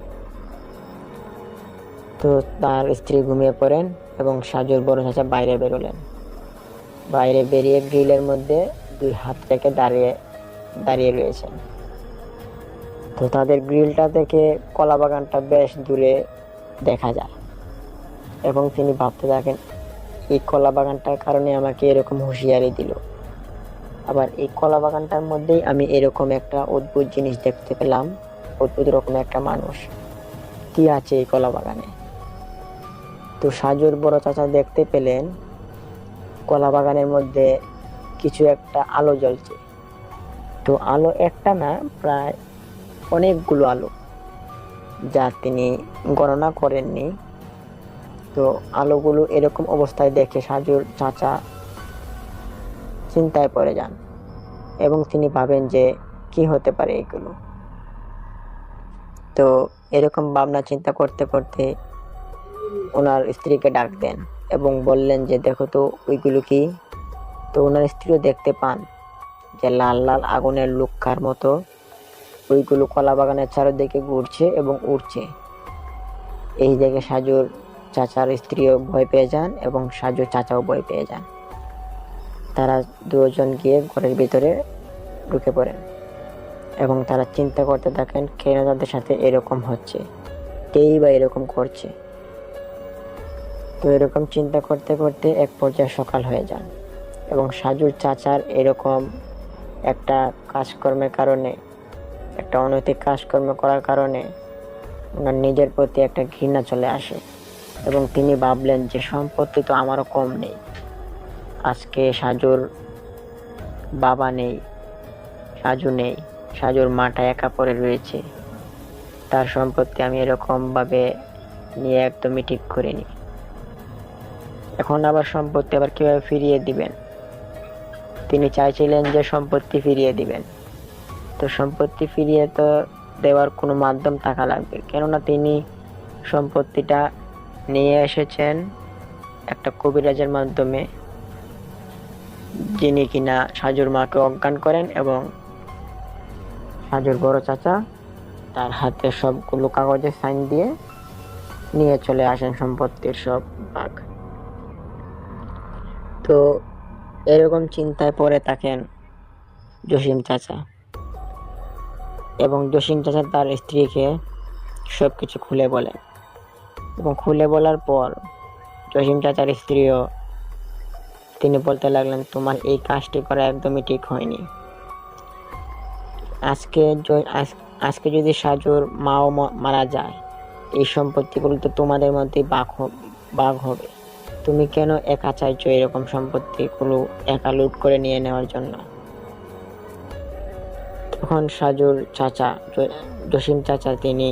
তো তার স্ত্রী ঘুমিয়ে পড়েন এবং সাজুর বড় চাচা বাইরে বেরোলেন। বাইরে বেরিয়ে গ্রিলের মধ্যে দুই হাত রেখে দাঁড়িয়ে রয়েছেন। তো তাদের গ্রিলটা থেকে কলা বাগানটা বেশ দূরে দেখা যায় এবং তিনি ভাবতে থাকেন এই কলা বাগানটার কারণে আমাকে এরকম হুঁশিয়ারি দিল, আবার এই কলা বাগানটার মধ্যেই আমি এরকম একটা অদ্ভুত জিনিস দেখতে পেলাম, অদ্ভুত রকম একটা মানুষ, কি আছে এই কলা বাগানে? তো সাজুর বড় চাচা দেখতে পেলেন কলা বাগানের মধ্যে কিছু একটা আলো জ্বলছে। তো আলো একটা না, প্রায় অনেকগুলো আলো, যা তিনি গণনা করেননি। তো আলোগুলো এরকম অবস্থায় দেখে সাজুর চাচা চিন্তায় পড়ে যান এবং তিনি ভাবেন যে কি হতে পারে এগুলো। তো এরকম ভাবনা চিন্তা করতে করতে ওনার স্ত্রীকে ডাক দেন এবং বললেন যে দেখো তো ওইগুলো কি। তো ওনার স্ত্রীও দেখতে পান যে লাল লাল আগুনের লুক্ষার মতো ওইগুলো কলা বাগানের চারদিকে ঘুরছে এবং উড়ছে। এই দেখে সাজুর চাচার স্ত্রীও ভয় পেয়ে যান এবং সাজুর চাচাও ভয় পেয়ে যান। তারা দুজন গিয়ে ঘরের ভিতরে ঢুকে পড়েন এবং তারা চিন্তা করতে থাকেন কেন তাদের সাথে এরকম হচ্ছে, কেই বা এরকম করছে। তো এরকম চিন্তা করতে করতে এক পর্যায়ে সকাল হয়ে যান এবং সাজুর চাচার এরকম একটা কাজকর্মের কারণে, একটা অনৈতিক কাজকর্ম করার কারণে ওনার নিজের প্রতি একটা ঘৃণা চলে আসে এবং তিনি ভাবলেন যে সম্পত্তি তো আমারও কম নেই, আজকে সাজুর বাবা নেই, সাজু নেই, সাজুর মাটা একা পড়ে রয়েছে, তার সম্পত্তি আমি এরকম ভাবে নিয়ে একদমই ঠিক করিনি। এখন আবার সম্পত্তি আবার কিভাবে ফিরিয়ে দিবেন? তিনি চাইছিলেন যে সম্পত্তি ফিরিয়ে দিবেন। তো সম্পত্তি ফিরিয়ে তো দেওয়ার কোনো মাধ্যম থাকা লাগবে, কেননা তিনি সম্পত্তিটা নিয়ে এসেছেন একটা কবিরাজের মাধ্যমে, যিনি কিনা সাজুর মাকে অজ্ঞান করেন এবং সাজুর বড় চাচা তার হাতে সবগুলো কাগজে সাইন দিয়ে নিয়ে চলে আসেন সম্পত্তির সব ভাগ। তো এরকম চিন্তায় পড়ে থাকেন জসিম চাচা। এবং জসিম চাচা তার স্ত্রীকে সব কিছু খুলে বলেন। এবং খুলে বলার পর জসিম চাচার স্ত্রীও তিনি বলতে লাগলেন, তোমার এই কাজটি করা একদমই ঠিক হয়নি। আজকে যদি সাজুর মাও মারা যায়, এই সম্পত্তিগুলো তো তোমাদের মধ্যেই ভাগ হবে। তুমি কেন একা চাইছো এরকম সম্পত্তিগুলো একা লুট করে নিয়ে নেওয়ার জন্য? তখন সাজুর চাচা, জসিম চাচা, তিনি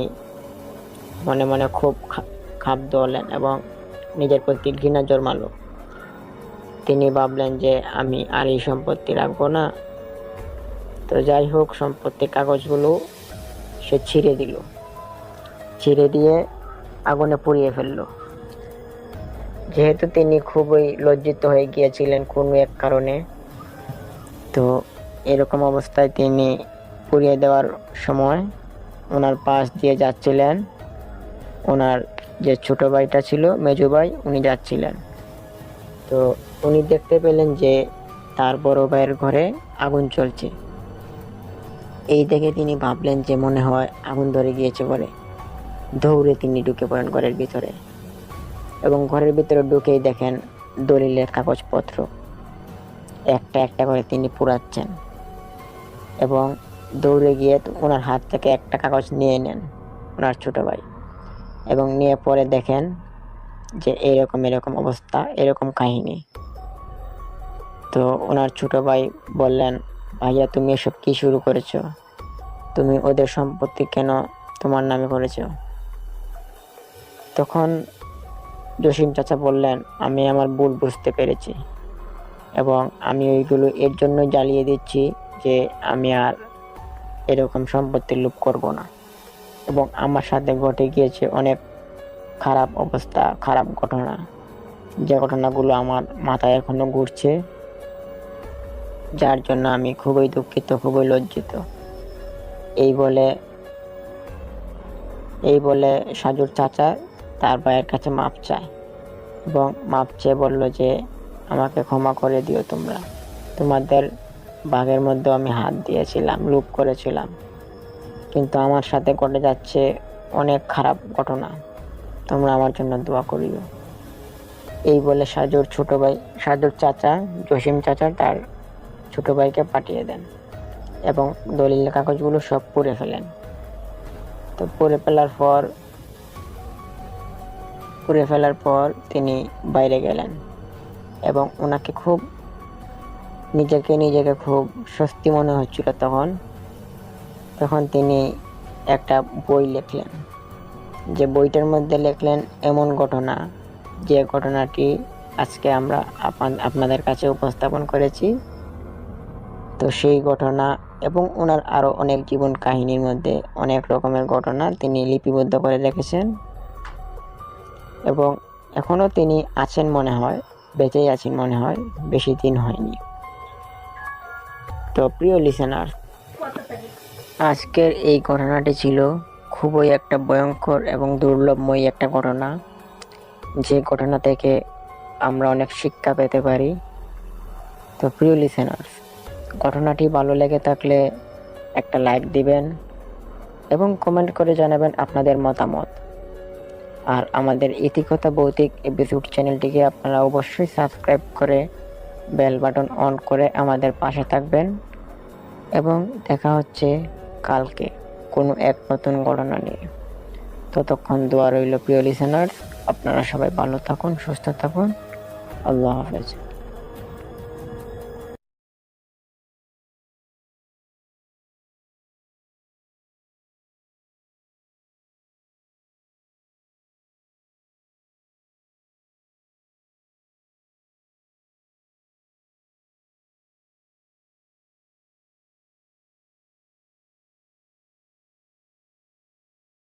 মনে মনে খুব খাদ্য হলেন এবং নিজের প্রতি ঘৃণা জন্মালো। তিনি ভাবলেন যে আমি আর এই সম্পত্তি রাখবো না। তো যাই হোক, সম্পত্তির কাগজগুলো সে ছিঁড়ে দিয়ে আগুনে পুড়িয়ে ফেললো। যেহেতু তিনি খুবই লজ্জিত হয়ে গিয়েছিলেন কোনো এক কারণে, তো এরকম অবস্থায় তিনি পুড়িয়ে দেওয়ার সময় ওনার পাশ দিয়ে যাচ্ছিলেন ওনার যে ছোট ভাইটা ছিল, মেজো ভাই, উনি যাচ্ছিলেন। তো উনি দেখতে পেলেন যে তার বড় ভাইয়ের ঘরে আগুন চলছে। এই দেখে তিনি ভাবলেন যে মনে হয় আগুন ধরে গিয়েছে বলে দৌড়ে তিনি ঢুকে পড়েন ঘরের ভিতরে। এবং ঘরের ভিতরে ঢুকেই দেখেন দলিলের কাগজপত্র একটা একটা করে তিনি পুড়াচ্ছেন। এবং দৌড়ে গিয়ে ওনার হাত থেকে একটা কাগজ নিয়ে নেন ওনার ছোট ভাই, এবং নিয়ে পরে দেখেন যে এরকম অবস্থা, এরকম কাহিনী। তো ওনার ছোট ভাই বললেন, ভাইয়া তুমি এসব কি শুরু করেছো? তুমি ওদের সম্পত্তি কেন তোমার নামে করেছো? তখন জসিম চাচা বললেন, আমি আমার ভুল বুঝতে পেরেছি এবং আমি ওইগুলো এর জন্য জ্বালিয়ে দিচ্ছি যে আমি আর এরকম সম্পত্তির লোভ করব না। এবং আমার সাথে ঘটে গিয়েছে অনেক খারাপ অবস্থা, খারাপ ঘটনা, যে ঘটনাগুলো আমার মাথায় এখনো ঘুরছে, যার জন্য আমি খুবই দুঃখিত, খুবই লজ্জিত। এই বলে সাজুর চাচা তার ভাইয়ের কাছে মাপ চায় এবং মাপ চেয়ে বলল যে আমাকে ক্ষমা করে দিও, তোমাদের ভাগের মধ্যে আমি হাত দিয়েছিলাম, লোভ করেছিলাম, কিন্তু আমার সাথে ঘটে যাচ্ছে অনেক খারাপ ঘটনা, তোমরা আমার জন্য দোয়া করিও। এই বলে সাজুর চাচা জসিম চাচা তার ছোট ভাইকে পাঠিয়ে দেন এবং দলিল কাগজগুলো সব পুড়ে ফেলেন। তো পুড়ে ফেলার পর তিনি বাইরে গেলেন এবং ওনাকে খুব নিজেকে খুব স্বস্তি মনে হচ্ছিল। তখন তিনি একটা বই লিখলেন, যে বইটার মধ্যে লিখলেন এমন ঘটনা, যে ঘটনাটি আজকে আমরা আপনাদের কাছে উপস্থাপন করেছি। তো সেই ঘটনা এবং ওনার আরো অনেক জীবন কাহিনীর মধ্যে অনেক রকমের ঘটনা তিনি লিপিবদ্ধ করে রেখেছেন এবং এখনো তিনি আছেন মনে হয়, বেঁচেই আছেন মনে হয়, বেশি দিন হয়নি। তো প্রিয় লিসেনার, আজকের এই ঘটনাটি ছিল খুবই একটা ভয়ঙ্কর এবং দুর্লভময় একটা ঘটনা, যে ঘটনা থেকে আমরা অনেক শিক্ষা পেতে পারি। তো প্রিয় লিসেনার, ঘটনাটি ভালো লেগে থাকলে একটা লাইক দিবেন এবং কমেন্ট করে জানাবেন আপনাদের মতামত। আর আমাদের ইতিকথা ভৌতিক এপিসোড চ্যানেলটিকে আপনারা অবশ্যই সাবস্ক্রাইব করে বেল বাটন অন করে আমাদের পাশে থাকবেন। এবং দেখা হচ্ছে কালকে কোনো এক নতুন ঘটনা নিয়ে। ততক্ষণ দোয়া রইল প্রিয় লিসেনার, আপনারা সবাই ভালো থাকুন, সুস্থ থাকুন। আল্লাহ হাফেজ।